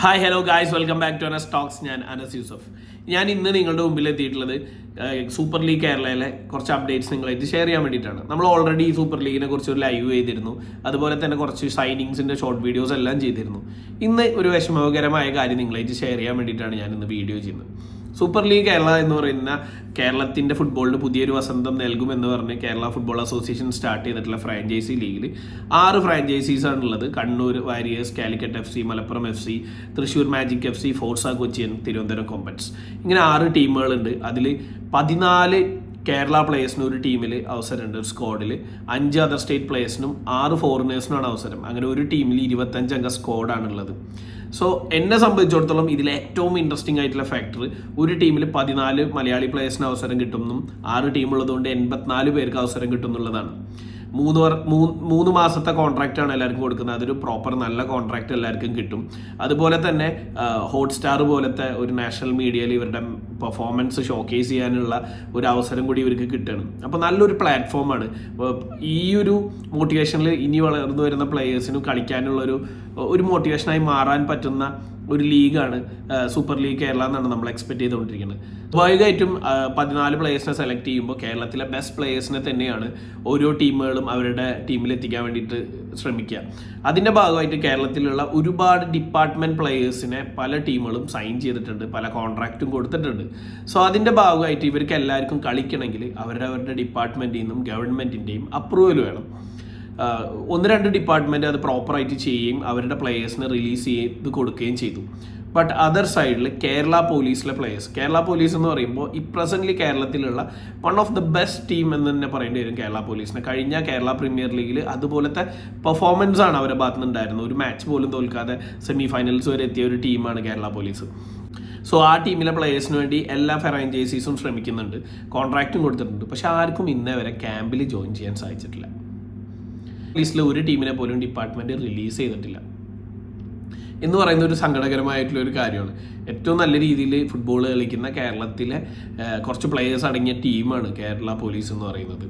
Hi hello guys, welcome back to Anas talks. ഞാൻ അനസ് യൂസഫ്. ഞാൻ ഇന്ന് നിങ്ങളുടെ മുമ്പിൽ എത്തിയിട്ടുള്ളത് സൂപ്പർ ലീഗ് കേരളയിലെ കുറച്ച് അപ്ഡേറ്റ്സ് നിങ്ങളായിട്ട് ഷെയർ ചെയ്യാൻ വേണ്ടിയിട്ടാണ്. നമ്മൾ ഓൾറെഡി ഈ സൂപ്പർ ലീഗിനെ കുറിച്ച് ഒരു ലൈവ് ചെയ്തിരുന്നു, അതുപോലെ തന്നെ കുറച്ച് സൈനിങ്സിൻ്റെ ഷോർട്ട് വീഡിയോസ് എല്ലാം ചെയ്തിരുന്നു. ഇന്ന് ഒരു വിഷമകരമായ കാര്യം നിങ്ങളായിട്ട് ഷെയർ ചെയ്യാൻ വേണ്ടിയിട്ടാണ് ഞാൻ ഇന്ന് വീഡിയോ ചെയ്യുന്നത്. സൂപ്പർ ലീഗ് കേരള എന്ന് പറയുന്ന കേരളത്തിൻ്റെ ഫുട്ബോളിന് പുതിയൊരു വസന്തം നൽകുമെന്ന് പറഞ്ഞ് കേരള ഫുട്ബോൾ അസോസിയേഷൻ സ്റ്റാർട്ട് ചെയ്തിട്ടുള്ള ഫ്രാഞ്ചൈസി ലീഗിൽ 6 ഫ്രാഞ്ചൈസീസാണുള്ളത്. Kannur warriors, Calicut FC, Malappuram FC, Thrissur magic FC, Forca Cochin, Thiruvananthapuram Kombans. ഇങ്ങനെ 6 ടീമുകളുണ്ട്. അതിൽ 14 കേരള പ്ലേയേഴ്സിനും ഒരു ടീമിൽ അവസരമുണ്ട്, ഒരു സ്ക്വാഡിൽ 5 അതർ സ്റ്റേറ്റ് പ്ലേയേഴ്സിനും 6 ഫോറിനേഴ്സിനുമാണ് അവസരം. അങ്ങനെ ഒരു ടീമിൽ 25 അംഗ സ്ക്വാഡാണുള്ളത്. സോ എന്നെ സംബന്ധിച്ചിടത്തോളം ഇതിലെ ഏറ്റവും ഇൻട്രസ്റ്റിംഗ് ആയിട്ടുള്ള ഫാക്ടർ, ഒരു ടീമിൽ 14 മലയാളി പ്ലേയേഴ്സിന് അവസരം കിട്ടുമെന്നും 6 ടീമുള്ളതുകൊണ്ട് 84 പേർക്ക് അവസരം കിട്ടും എന്നുള്ളതാണ്. 3 മാസത്തെ കോൺട്രാക്റ്റാണ് എല്ലാവർക്കും കൊടുക്കുന്നത്. അതൊരു പ്രോപ്പർ നല്ല കോൺട്രാക്റ്റ് എല്ലാവർക്കും കിട്ടും. അതുപോലെ തന്നെ ഹോട്ട്സ്റ്റാർ പോലത്തെ ഒരു നാഷണൽ മീഡിയയിൽ ഇവരുടെ പെർഫോമൻസ് ഷോക്കേസ് ചെയ്യാനുള്ള ഒരു അവസരം കൂടി ഇവർക്ക് കിട്ടണം. അപ്പോൾ നല്ലൊരു പ്ലാറ്റ്ഫോമാണ്. ഈ ഒരു മോട്ടിവേഷനിൽ ഇനി വളർന്നു വരുന്ന പ്ലേയേഴ്സിനും കളിക്കാനുള്ള ഒരു മോട്ടിവേഷനായി മാറാൻ പറ്റുന്ന ഒരു ലീഗാണ് സൂപ്പർ ലീഗ് കേരള എന്നാണ് നമ്മൾ എക്സ്പെക്ട് ചെയ്തുകൊണ്ടിരിക്കുന്നത്. സ്വാഭാവികമായിട്ടും 14 പ്ലേയേഴ്സിനെ സെലക്ട് ചെയ്യുമ്പോൾ കേരളത്തിലെ ബെസ്റ്റ് പ്ലേയേഴ്സിനെ തന്നെയാണ് ഓരോ ടീമുകളും അവരുടെ ടീമിൽ എത്തിക്കാൻ വേണ്ടിയിട്ട് ശ്രമിക്കുക. അതിൻ്റെ ഭാഗമായിട്ട് കേരളത്തിലുള്ള ഒരുപാട് ഡിപ്പാർട്ട്മെൻറ്റ് പ്ലേയേഴ്സിനെ പല ടീമുകളും സൈൻ ചെയ്തിട്ടുണ്ട്, പല കോൺട്രാക്റ്റും കൊടുത്തിട്ടുണ്ട്. സോ അതിൻ്റെ ഭാഗമായിട്ട് ഇവർക്ക് എല്ലാവർക്കും കളിക്കണമെങ്കിൽ അവരുടെ ഡിപ്പാർട്ട്മെൻറ്റിൽ നിന്നും ഗവൺമെൻറ്റിൻ്റെയും അപ്രൂവൽ വേണം. 1-2 ഡിപ്പാർട്ട്മെൻറ്റ് അത് പ്രോപ്പറായിട്ട് ചെയ്യുകയും അവരുടെ പ്ലേയേഴ്സിനെ റിലീസ് ചെയ്ത് കൊടുക്കുകയും ചെയ്തു. ബട്ട് അതർ സൈഡിൽ കേരള പോലീസിലെ പ്ലേയേഴ്സ്, കേരള പോലീസ് എന്ന് പറയുമ്പോൾ ഈ പ്രസൻ്റ്ലി കേരളത്തിലുള്ള one of the best team എന്ന് തന്നെ പറയേണ്ടി വരും കേരള പോലീസിനെ. കഴിഞ്ഞ കേരള പ്രീമിയർ ലീഗിൽ അതുപോലത്തെ പെർഫോമൻസ് ആണ് അവരുടെ ഭാഗത്ത് നിന്നുണ്ടായിരുന്നത്. ഒരു മാച്ച് പോലും തോൽക്കാതെ സെമി ഫൈനൽസ് വരെ എത്തിയ ഒരു ടീമാണ് കേരള പോലീസ്. സോ ആ ടീമിലെ പ്ലേയേഴ്സിന് വേണ്ടി എല്ലാ ഫ്രാഞ്ചൈസീസും ശ്രമിക്കുന്നുണ്ട്, കോൺട്രാക്റ്റും കൊടുത്തിട്ടുണ്ട്. പക്ഷെ ആർക്കും ഇന്നേ വരെ ക്യാമ്പിൽ ജോയിൻ ചെയ്യാൻ സാധിച്ചിട്ടില്ല. ലിസ്റ്റിൽ ഒരു ടീമിനെ പോലും ഡിപ്പാർട്ട്മെൻറ്റ് റിലീസ് ചെയ്തിട്ടില്ല എന്ന് പറയുന്ന ഒരു സങ്കടകരമായിട്ടുള്ള ഒരു കാര്യമാണ്. ഏറ്റവും നല്ല രീതിയിൽ ഫുട്ബോൾ കളിക്കുന്ന കേരളത്തിലെ കുറച്ച് പ്ലേയേഴ്സ് അടങ്ങിയ ടീമാണ് കേരള പോലീസ് എന്ന് പറയുന്നത്.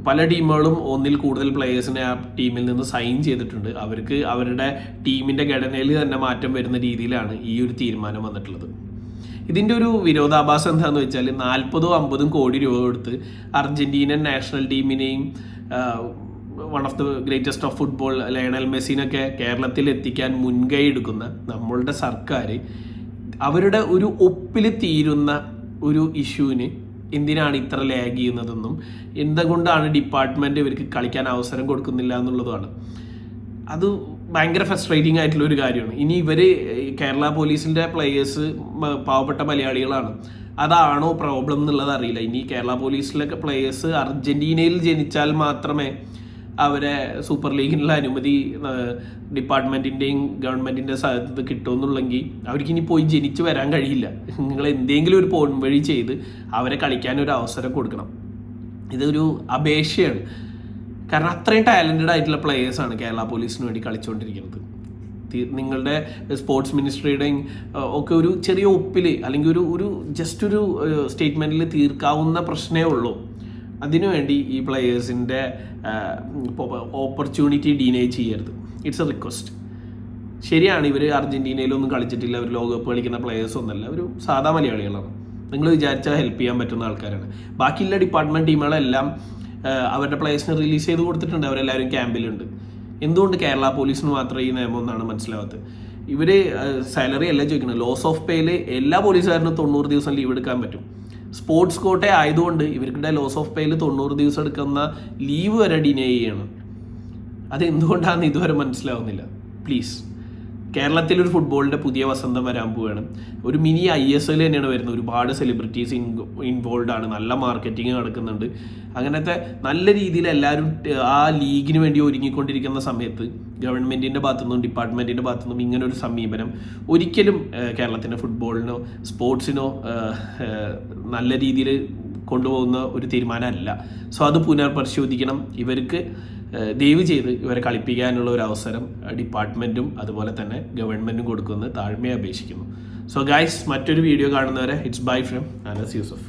പല ടീമുകളും ഒന്നിൽ കൂടുതൽ പ്ലേയേഴ്സിനെ ആ ടീമിൽ നിന്ന് സൈൻ ചെയ്തിട്ടുണ്ട്. അവർക്ക് അവരുടെ ടീമിൻ്റെ ഘടനയിൽ തന്നെ മാറ്റം വരുന്ന രീതിയിലാണ് ഈ ഒരു തീരുമാനം വന്നിട്ടുള്ളത്. ഇതിൻ്റെ ഒരു വിരോധാഭാസം എന്താണെന്ന് വെച്ചാൽ 40-50 കോടി രൂപ കൊടുത്ത് അർജൻറ്റീനൻ നാഷണൽ ടീമിനെയും one of the greatest of football Lionel മെസ്സിനൊക്കെ കേരളത്തിൽ എത്തിക്കാൻ മുൻകൈ എടുക്കുന്ന നമ്മളുടെ സർക്കാർ അവരുടെ ഒരു ഒപ്പിൽ തീരുന്ന ഒരു ഇഷ്യൂവിന് എന്തിനാണ് ഇത്ര ലാഗ് ചെയ്യുന്നതെന്നും എന്തുകൊണ്ടാണ് ഡിപ്പാർട്ട്മെൻറ്റ് ഇവർക്ക് കളിക്കാൻ അവസരം കൊടുക്കുന്നില്ല എന്നുള്ളതുമാണ്. അത് ഭയങ്കര ഫ്രസ്ട്രേറ്റിംഗ് ആയിട്ടുള്ള ഒരു കാര്യമാണ്. ഇനി ഇവർ കേരള പോലീസിൻ്റെ പ്ലേയേഴ്സ് പാവപ്പെട്ട മലയാളികളാണ്, അതാണോ പ്രോബ്ലം എന്നുള്ളത് അറിയില്ല. ഇനി കേരള പോലീസിലൊക്കെ പ്ലേയേഴ്സ് അർജൻറ്റീനയിൽ ജനിച്ചാൽ മാത്രമേ അവരെ സൂപ്പർ ലീഗിനുള്ള അനുമതി ഡിപ്പാർട്ട്മെൻറ്റിൻ്റെയും ഗവൺമെൻറ്റിൻ്റെ സ്ഥലത്ത് കിട്ടുമെന്നുള്ളെങ്കിൽ അവർക്ക് ഇനി പോയി ജനിച്ച് വരാൻ കഴിയില്ല. നിങ്ങൾ എന്തെങ്കിലും ഒരു പോൺ വഴി ചെയ്ത് അവരെ കളിക്കാനൊരു അവസരം കൊടുക്കണം. ഇതൊരു അപേക്ഷയാണ്. കാരണം അത്രയും ടാലൻറ്റഡ് ആയിട്ടുള്ള പ്ലേയേഴ്സാണ് കേരള പോലീസിന് വേണ്ടി കളിച്ചുകൊണ്ടിരിക്കുന്നത്. നിങ്ങളുടെ സ്പോർട്സ് മിനിസ്ട്രിയുടെയും ഒക്കെ ഒരു ചെറിയ ഒപ്പിൽ അല്ലെങ്കിൽ ഒരു ജസ്റ്റ് ഒരു സ്റ്റേറ്റ്മെൻറ്റിൽ തീർക്കാവുന്ന പ്രശ്നമേ ഉള്ളൂ. അതിനുവേണ്ടി ഈ പ്ലേയേഴ്സിൻ്റെ ഓപ്പർച്യൂണിറ്റി ഡിനൈ ചെയ്യരുത്. It's A request. ശരിയാണ്, ഇവർ അർജൻറ്റീനയിലൊന്നും കളിച്ചിട്ടില്ല, അവർ ലോകകപ്പ് കളിക്കുന്ന പ്ലേയേഴ്സ് ഒന്നല്ല, ഒരു സാധാ മലയാളികളാണ്. നിങ്ങൾ വിചാരിച്ചാൽ ഹെൽപ്പ് ചെയ്യാൻ പറ്റുന്ന ആൾക്കാരാണ്. ബാക്കിയുള്ള ഡിപ്പാർട്ട്മെൻറ്റ് ടീമുകളെല്ലാം അവരുടെ പ്ലേയേഴ്സിനെ റിലീസ് ചെയ്ത് കൊടുത്തിട്ടുണ്ട്, അവരെല്ലാവരും ക്യാമ്പിലുണ്ട്. എന്തുകൊണ്ട് കേരള പോലീസിന് മാത്രമേ ഈ നിയമം എന്നാണ് മനസ്സിലാവാത്തത്. ഇവർ സാലറി അല്ല ചോദിക്കുന്നത്, ലോസ് ഓഫ് പേയിൽ എല്ലാ പോലീസുകാരനും 90 ദിവസം ലീവ് എടുക്കാൻ പറ്റും. സ്പോർട്സ് കോട്ട ആയതുകൊണ്ട് ഇവർക്കിടെ ലോസ് ഓഫ് പേയിൽ 90 ദിവസം എടുക്കുന്ന ലീവ് വരെ ഡിനൈ ചെയ്യണം. അതെന്തുകൊണ്ടാണെന്ന് ഇതുവരെ മനസ്സിലാവുന്നില്ല. പ്ലീസ്, കേരളത്തിലൊരു ഫുട്ബോളിൻ്റെ പുതിയ വസന്തം വരാൻ പോവുകയാണ്. ഒരു മിനി ISL തന്നെയാണ് വരുന്നത്. ഒരുപാട് സെലിബ്രിറ്റീസ് ഇൻവോൾവ് ആണ്, നല്ല മാർക്കറ്റിംഗ് നടക്കുന്നുണ്ട്. അങ്ങനത്തെ നല്ല രീതിയിൽ എല്ലാവരും ആ ലീഗിന് വേണ്ടി ഒരുങ്ങിക്കൊണ്ടിരിക്കുന്ന സമയത്ത് ഗവൺമെൻറ്റിൻ്റെ ഭാഗത്തുനിന്നും ഡിപ്പാർട്ട്മെൻറ്റിൻ്റെ ഭാഗത്തുനിന്നും ഇങ്ങനെ ഒരു സമീപനം ഒരിക്കലും കേരളത്തിൻ്റെ ഫുട്ബോളിനോ സ്പോർട്സിനോ നല്ല രീതിയിൽ കൊണ്ടുപോകുന്ന ഒരു തീരുമാനമല്ല. സോ അത് പുനർപരിശോധിക്കണം. ഇവർക്ക് ദയവ് ചെയ്ത് ഇവരെ കളിപ്പിക്കാനുള്ള ഒരു അവസരം ഡിപ്പാർട്ട്മെൻറ്റും അതുപോലെ തന്നെ ഗവൺമെൻറ്റും കൊടുക്കുമെന്ന് താഴ്മയെ അപേക്ഷിക്കുന്നു. സോ ഗൈസ്, മറ്റൊരു വീഡിയോ കാണുന്നവരെ it's bye from Anas Yusuf.